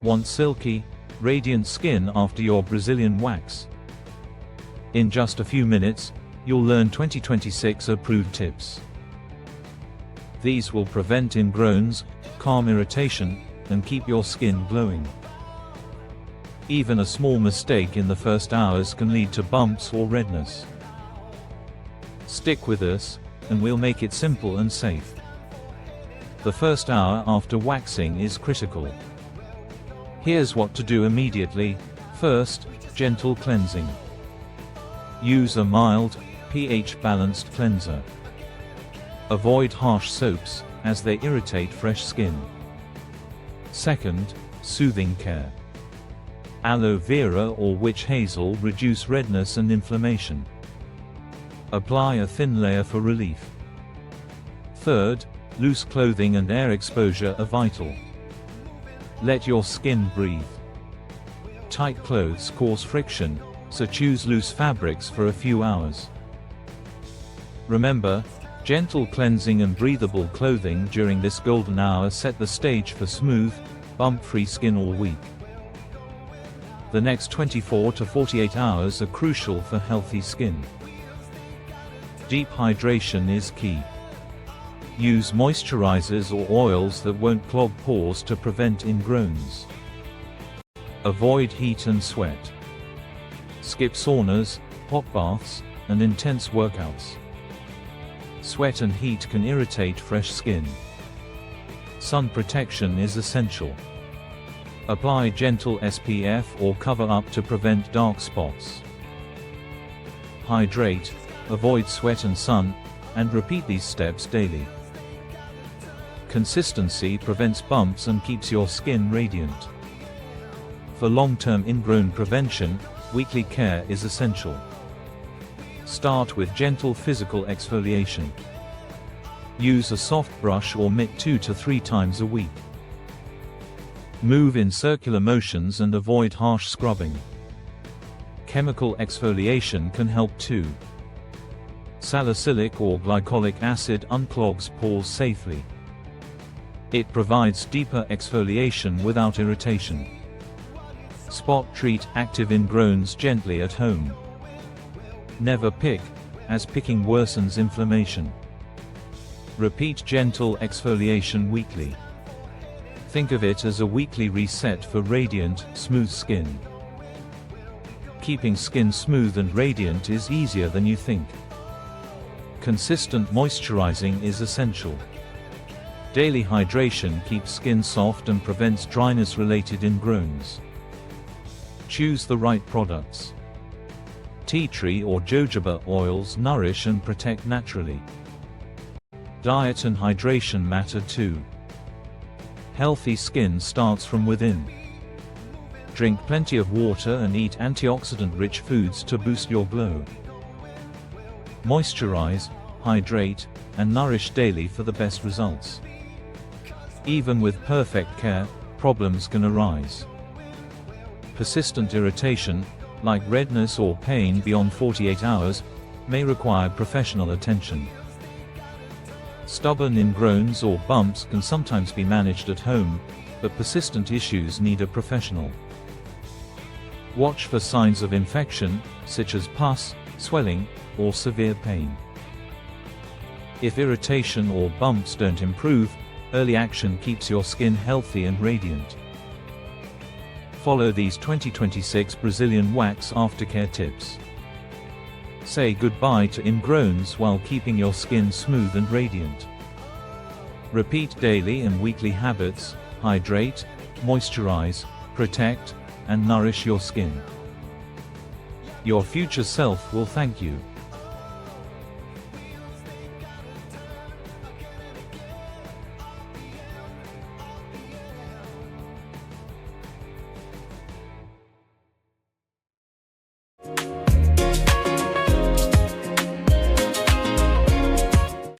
Want silky, radiant skin after your Brazilian wax? In just a few minutes, you'll learn 2026 approved tips. These will prevent ingrowns, calm irritation, and keep your skin glowing. Even a small mistake in the first hours can lead to bumps or redness. Stick with us, and we'll make it simple and safe. The first hour after waxing is critical. Here's what to do immediately. First, gentle cleansing. Use a mild, pH-balanced cleanser. Avoid harsh soaps, as they irritate fresh skin. Second, soothing care. Aloe vera or witch hazel reduce redness and inflammation. Apply a thin layer for relief. Third, loose clothing and air exposure are vital. Let your skin breathe. Tight clothes cause friction, so choose loose fabrics for a few hours. Remember, gentle cleansing and breathable clothing during this golden hour set the stage for smooth, bump-free skin all week. The next 24 to 48 hours are crucial for healthy skin. Deep hydration is key. Use moisturizers or oils that won't clog pores to prevent ingrowns. Avoid heat and sweat. Skip saunas, hot baths, and intense workouts. Sweat and heat can irritate fresh skin. Sun protection is essential. Apply gentle SPF or cover up to prevent dark spots. Hydrate, avoid sweat and sun, and repeat these steps daily. Consistency prevents bumps and keeps your skin radiant. For long-term ingrown prevention, weekly care is essential. Start with gentle physical exfoliation. Use a soft brush or mitt 2 to 3 times a week. Move in circular motions and avoid harsh scrubbing. Chemical exfoliation can help too. Salicylic or glycolic acid unclogs pores safely. It provides deeper exfoliation without irritation. Spot treat active ingrowns gently at home. Never pick, as picking worsens inflammation. Repeat gentle exfoliation weekly. Think of it as a weekly reset for radiant, smooth skin. Keeping skin smooth and radiant is easier than you think. Consistent moisturizing is essential. Daily hydration keeps skin soft and prevents dryness-related ingrowns. Choose the right products. Tea tree or jojoba oils nourish and protect naturally. Diet and hydration matter too. Healthy skin starts from within. Drink plenty of water and eat antioxidant-rich foods to boost your glow. Moisturize, hydrate, and nourish daily for the best results. Even with perfect care, problems can arise. Persistent irritation, like redness or pain beyond 48 hours, may require professional attention. Stubborn ingrowns or bumps can sometimes be managed at home, but persistent issues need a professional. Watch for signs of infection, such as pus, swelling, or severe pain. If irritation or bumps don't improve, early action keeps your skin healthy and radiant. Follow these 2026 Brazilian Wax Aftercare tips. Say goodbye to ingrowns while keeping your skin smooth and radiant. Repeat daily and weekly habits: hydrate, moisturize, protect, and nourish your skin. Your future self will thank you.